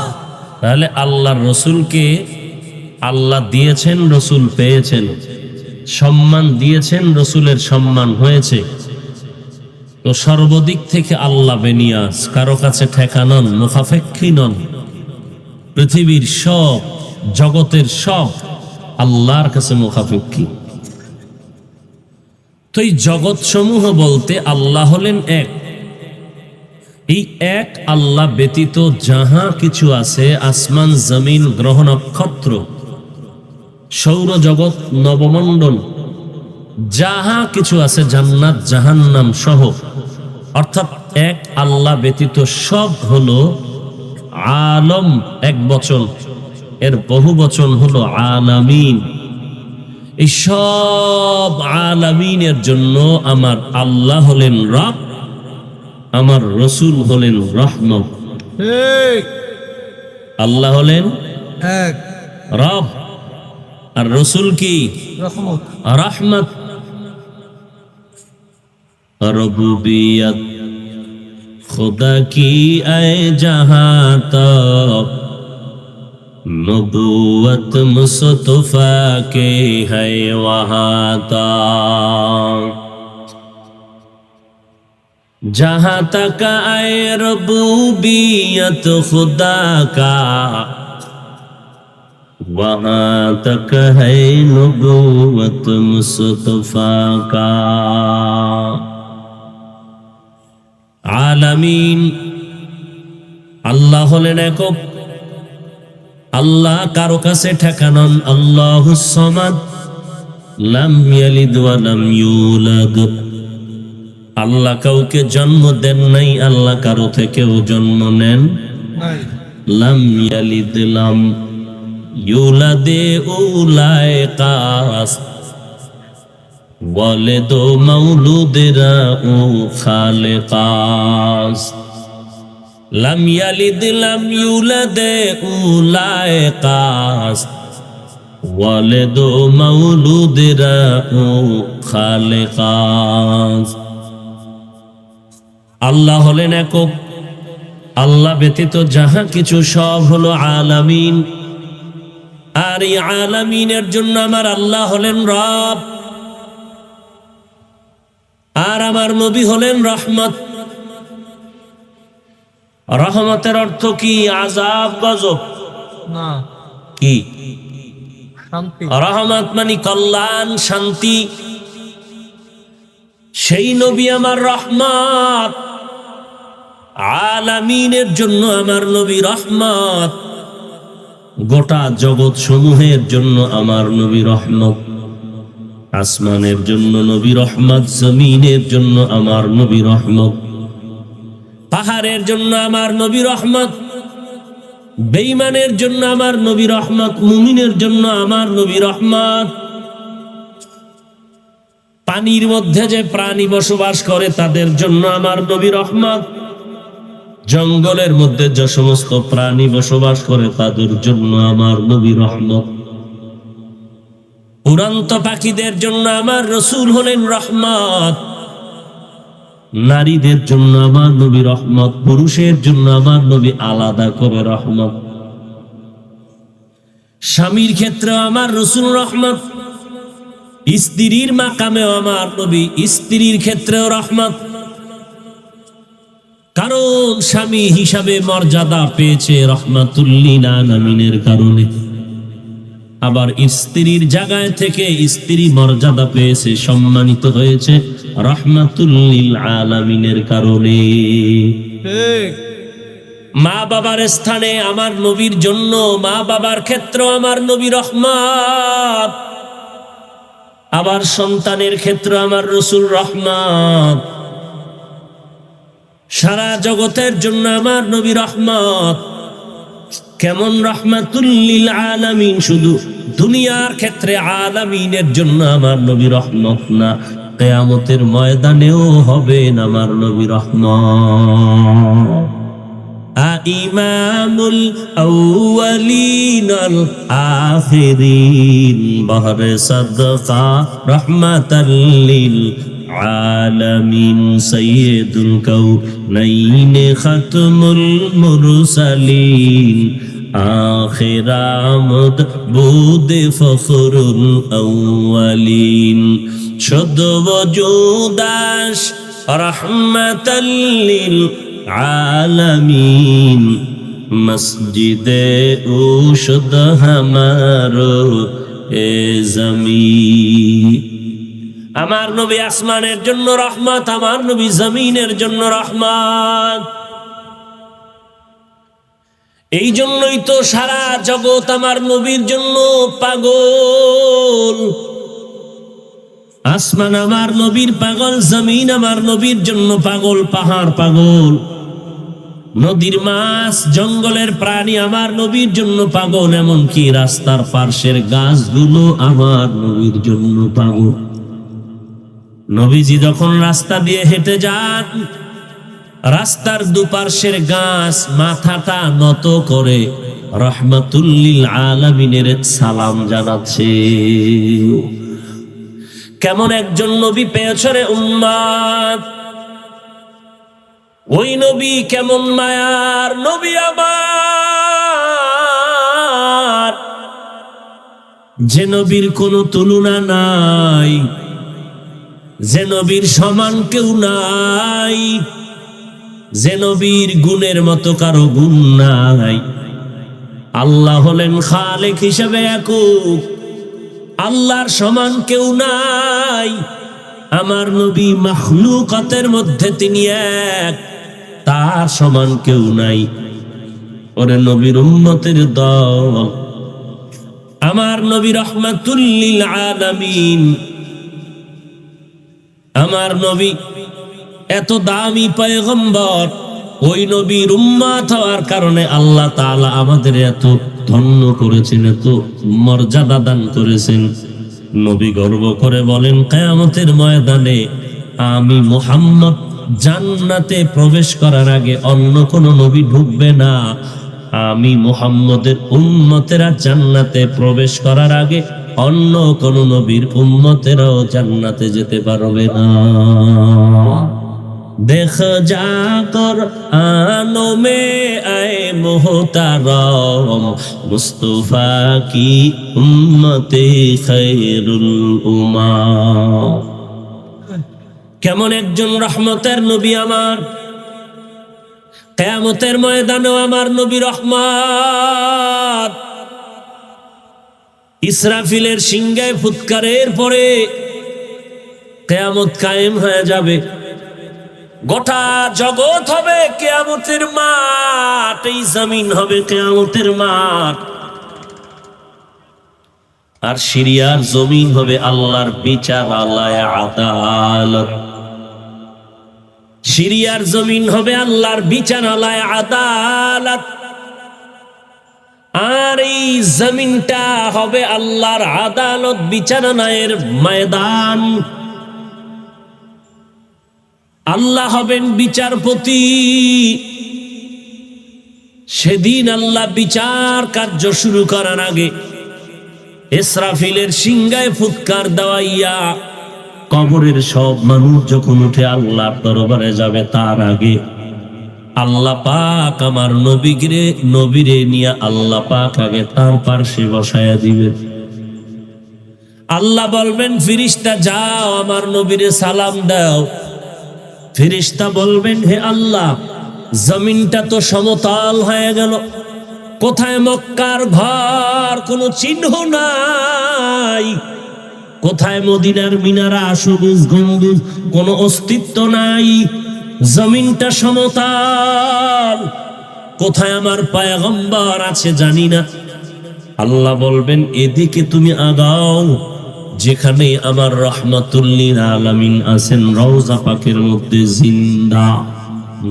তাহলে আল্লাহর রসুলকে আল্লাহ দিয়েছেন, রসুল পেয়েছেন, সম্মান দিয়েছেন, রসুলের সম্মান হয়েছে। তো সর্বদিক থেকে আল্লাহ বেনিয়াজ, কারো কাছে ঠেকা নন, মুখাফেক্ষী নন। পৃথিবীর সব, জগতের সব আল্লাহর কাছে মুখাফেক্ষী। তো এই জগৎ সমূহ বলতে আল্লাহ হলেন এক। এই এক আল্লাহ ব্যতীত যাহা কিছু আছে, আসমান জমিন গ্রহ নক্ষত্র, সৌরজগৎ নবমণ্ডল, যাহা কিছু আছে, জান্নাত জাহান্নাম সহ, অর্থাৎ এক আল্লাহ ব্যতীত সব হলো আলম। এক বচন, এর বহু বচন হলো আলামিন। এই সব আলামিনের জন্য আমার আল্লাহ হলেন রব, আমার রসুল হলেন রহমত। আল্লাহ হলেন এক, রব, আর রসুল কি? রহমত। রহমত। রবুবিয়ত खुदा की ऐ जहां तक, नबूवत मुस्तफा के है वहां तक। जहां तक ऐ रबूबियत खुदा का, वहां तक है नबूवत मुस्तफा का। আলামিন আল্লাহ হলেন একক। আল্লাহ কারো কাছে ঠেকানন। আল্লাহুস সামাদ, লাম ইয়ালিদ ওয়া লাম ইউলাদ। আল্লাহ কাউকে জন্ম দেন নাই, আল্লাহ কারো থেকেও জন্ম নেন নাই। লাম ইয়ালিদ লাম ইউলাদে উলায়ে কাস, বলে দো মৌলুদেরা ও খালেকাস। লাম ইয়ালিদ লাম ইউলাদে উলায়ে কাস, বলে দো মৌলুদেরা ও খালেকাস। আল্লাহ হলেন একক। আল্লাহ ব্যতীত যাহা কিছু সব হলো আলামিন। আর এই আলামিনের জন্য আমার আল্লাহ হলেন রব, আর আমার নবী হলেন রহমত। রহমতের অর্থ কি? আযাব গজব না, কি? শান্তি। রহমত মানে কল্যাণ, শান্তি। সেই নবী আমার রহমত। আলামিনের জন্য আমার নবী রহমত। গোটা জগৎ সমূহের জন্য আমার নবী রহমত। আসমানের জন্য নবী রহমত, জমিনের জন্য আমার নবী রহমত, পাহাড়ের জন্য আমার নবী রহমত, বেঈমানের জন্য আমার নবী রহমত, মুমিনের জন্য আমার নবী রহমত। পানির মধ্যে যে প্রাণী বসবাস করে তাদের জন্য আমার নবী রহমত, জঙ্গলের মধ্যে যে সমস্ত প্রাণী বসবাস করে তাদের জন্য আমার নবী রহমত, উড়ন্ত পাখিদের জন্য আমার রসুল হলেন রহমত, নারীদের জন্য আমার নবী রহমত, পুরুষের জন্য আমার নবী আলাদা করে রহমত, স্বামীর ক্ষেত্রে আমার রসুল রহমত, স্ত্রীর মাকামে আমার নবী, স্ত্রীর ক্ষেত্রেও রহমত। কারণ স্বামী হিসাবে মর্যাদা পেয়েছে রহমাতুল লিল আলামিনের কারণে, আবার স্ত্রীর জায়গায় থেকে স্ত্রী মর্যাদা পেয়েছে, সম্মানিত হয়েছে রহমাতুল লিল আলামিনের কারণে। মা বাবার স্থানে আমার নবীর জন্য, মা বাবার ক্ষেত্রে আমার নবী রহমত, আবার সন্তানের ক্ষেত্রে আমার রসুল রহমত, সারা জগতের জন্য আমার নবী রহমত। কেমন রহমাতুল লিল আলামিন? শুধু দুনিয়ার ক্ষেত্রে আলামিনের জন্য আমার নবী রহমত না, কিয়ামতের ময়দানেও হবেন আমার নবী রহমত। ইমামুল আউয়ালিন আল আখিরিন, বহরে সাদকা রহমাতাল লিল আলামিন, সাইয়্যিদুল কাউনাইন খাতমুল মুরসালিন, আখির আমদ বুদে ফখরুল আউয়ালিন, শুদ্ধ ওজুদাস রাহমাতাল লিল আলামিন মসজিদে উশুদ হামারো এ জমিন। আমার নবী আসমানের জন্য রহমত, আমার নবী জমিনের জন্য রহমত। এই জন্যই তো সারা জগৎ আমার নবীর জন্য পাগল। আসমান আমার নবীর পাগল, জমিন আমার নবীর জন্য পাগল, পাহাড় পাগল, নদীর মাছ, জঙ্গলের প্রাণী আমার নবীর জন্য পাগল, এমনকি রাস্তার পার্শ্বের গাছগুলো আমার নবীর জন্য পাগল। নবীজি যখন রাস্তা দিয়ে হেঁটে যান, রাস্তার দুপার্শ্বের গাছ মাথাটা নত করে রাহমাতুল লিল আলামিনের সালাম জানাচ্ছে। কেমন একজন নবী পেয়েছ রে উম্মত, ওই নবী কেমন মায়ার নবী আমার, যে নবীর কোনো তুলনা নাই, যে নবীর সমান কেউ নাই, যে নবীর গুণের মতো কারো গুণ নাই। আল্লাহ হলেন খালেক হিসেবে একক, আল্লাহর সমান কেউ নাই। আমার নবী মাখলুকাতের মধ্যে তিনি এক, তার সমান কেউ নাই। ওরে নবীর উম্মতের দল, আমার নবী রাহমাতুল লিল আলামিন, আমার নবী এত দামি পয়গম্বর, ওই নবীর উম্মত হওয়ার কারণে আল্লাহ তাআলা আমাদের এত ধন্য করেছেন, এত মর্যাদা দান করেছেন। নবী গর্ব করে বলেন, কিয়ামতের ময়দানে আমি মুহাম্মদ জান্নাতে প্রবেশ করার আগে অন্য কোন নবী ঢুকবে না, আমি মুহাম্মদের উম্মতেরা জান্নাতে প্রবেশ করার আগে অন্য কোন নবীর উম্মতেরাও জান্নাতে যেতে পারবে না। দেখ যাকর আনো মে আয়ে মুহতারম, মুস্তফা কি উম্মতে খায়রুল উম্মাহ। কেমন একজন রহমতের নবী আমার, কিয়ামতের ময়দানেও আমার নবী রহমত। ইসরাফিলের সিংহায় ফুৎকারের পরে কিয়ামত কায়েম হয়ে যাবে, গোটা জগৎ হবে কিয়ামতের মাঠ, এই জমিন হবে কিয়ামতের মাঠ, আর সিরিয়ার জমিন হবে আল্লাহর বিচারালয়, আদালত। সিরিয়ার জমিন হবে আল্লাহর বিচারালয়, আদালত, আর এই জমিনটা হবে আল্লাহর আদালত, বিচারালয়ের ময়দান। আল্লাহ হবেন বিচারপতি। সেদিন আল্লাহ বিচার কার্য শুরু করার আগে ইসরাফিলের সিংহায় ফুৎকার দেওয়াইয়া কবরের সব মানুষ যখন উঠে আল্লাহর দরবারে যাবে, তার আগে আল্লাহ পাক আমার নবীরে নিয়ে আল্লাহ পাক আগে তার পার্শ্বে বসায়া দিবে। আল্লাহ বলবেন, ফেরেশতা যাও আমার নবীরে সালাম দাও। ফেরেশতা বলবেন, হে আল্লাহ, জমিনটা তো সমতল হয়ে গেল, কোথায় মক্কার ঘর, কোনো চিহ্ন নাই, কোথায় মদিনার মিনারা, সবুজ গম্বুজ, কোনো অস্তিত্ব নাই, জমিনটা সমতল, কোথায় আমার পয়গম্বর আছে জানি না। আল্লাহ বলবেন, এদিকে তুমি আগাও, যেখানে আমার রাহমাতুল লিল আলামিন আছেন, রওজা পাকের মধ্যে জিন্দা,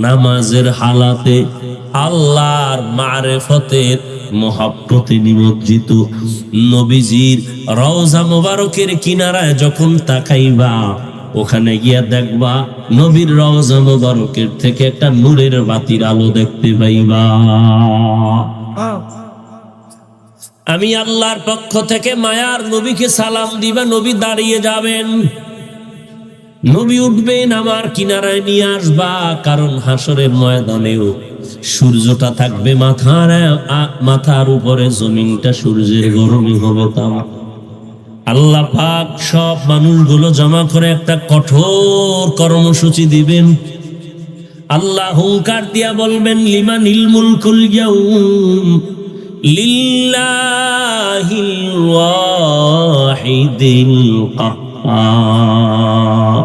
নামাজের হালাতে আল্লাহর মারিফতের মহব্বতে নিমজ্জিত। নবীজির রওজা মোবারকের কিনারায় যখন তাকাইবা, ওখানে গিয়া দেখবা নবীর রওজা মোবারকের থেকে একটা নূরের বাতির আলো দেখতে পাইবা। আমি আল্লাহর পক্ষ থেকে মায়ার নবীকে সালাম দিবা, নবী দাঁড়িয়ে যাবেন, নবী উঠবেন, আমার কিনারায় নিয়ে আসবা, কারণ হাসরের ময়দানেও সূর্যটা থাকবে মাথার উপরে, জমিনটা সূর্যের গরমে হবে তাম। আল্লাহ পাক সব মানুষগুলো জমা করে একটা কঠোর কর্মসূচি দিবেন। আল্লাহ হুঙ্কার দিয়া বলবেন, লিমানিল মুলকুল ইয়াউম, লিল্লাহিল ওয়াহিদিল কাহ্হার।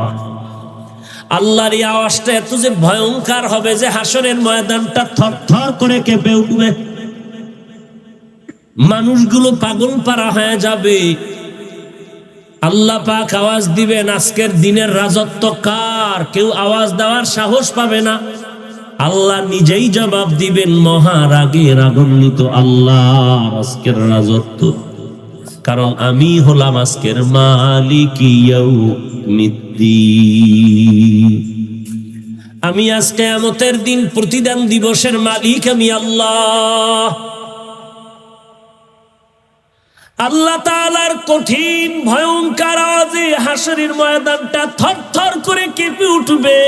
আল্লাহর এই আওয়াজটা এত যে ভয়ঙ্কর হবে যে হাসরের ময়দানটা থরথর করে কেঁপে উঠবে, মানুষগুলো পাগল পারা হয়ে যাবে। আল্লাহ পাক আওয়াজ দিবেন, আজকের দিনের রাজত্ব কার? কেউ আওয়াজ দেওয়ার সাহস পাবে না। আল্লাহ নিজেই জবাব দিবেন, মহারাগে রাগান্বিত আল্লাহ, আজকের রাজত্ব, কারণ আমি হলাম আজকের মালিক ইয়াউমিদ্দিন। আমি আজ কিয়ামতের দিন প্রতিদান দিবসের মালিক আমি আল্লাহ। আল্লাহ তাআলার কঠিন ভয়ঙ্কর আওয়াজে হাসরের ময়দানটা থরথর করে কেঁপে উঠবে।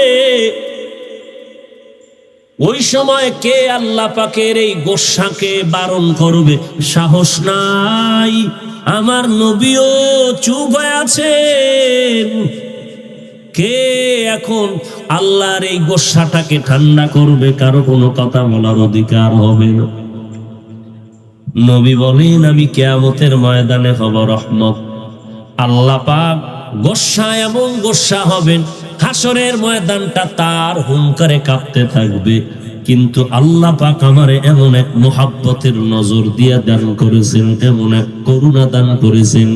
ওই সময় কে আল্লাহ পাকের এই গোসাকে বারণ করবে? সাহস নাই। আমার নবীও চুপ হয়ে আছেন। কে এখন আল্লাহর এই গোসাটাকে ঠান্ডা করবে? কারো কোনো কথা বলার অধিকার হবে না। নবী বলেন, আমি কিয়ামতের ময়দানে হব রহমত। আল্লাহ পাক গোসা এমন গোসা হবেন, হাসরের ময়দানটা তার হুঙ্কারে কাঁপতে থাকবে। কিন্তু আল্লাহ পাক আমারে এমন এক মুহাব্বতের নজর দিয়া দান করেছেন, এমন এক করুণা দান করেছেন।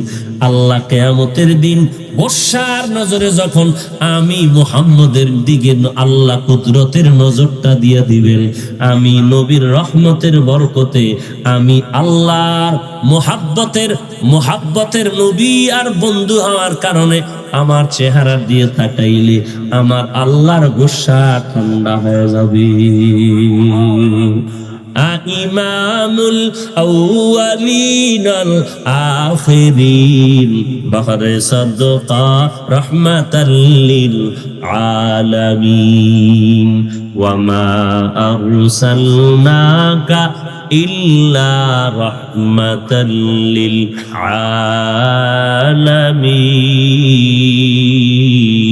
আল্লাহ কিয়ামতের দিন গোসার নজরে যখন আমি মুহাম্মদের দিকে আল্লাহ কুদরতের নজরটা দিয়া দিবেন, আমি নবীর রহমতের বরকতে, আমি আল্লাহর মুহাব্বতের নবী আর বন্ধু হওয়ার কারণে আমার চেহারা দিয়ে তাকাইলে আমার আল্লাহর গোসা ঠান্ডা হয়ে যাবে। ইমামুল আউয়ালিনাল আখিরিন, বাহরে সাদকা রাহমাতাল লিল আলামিন, ওয়া মা আরসালনাকা ইল্লা রাহমাতাল লিল আলামিন।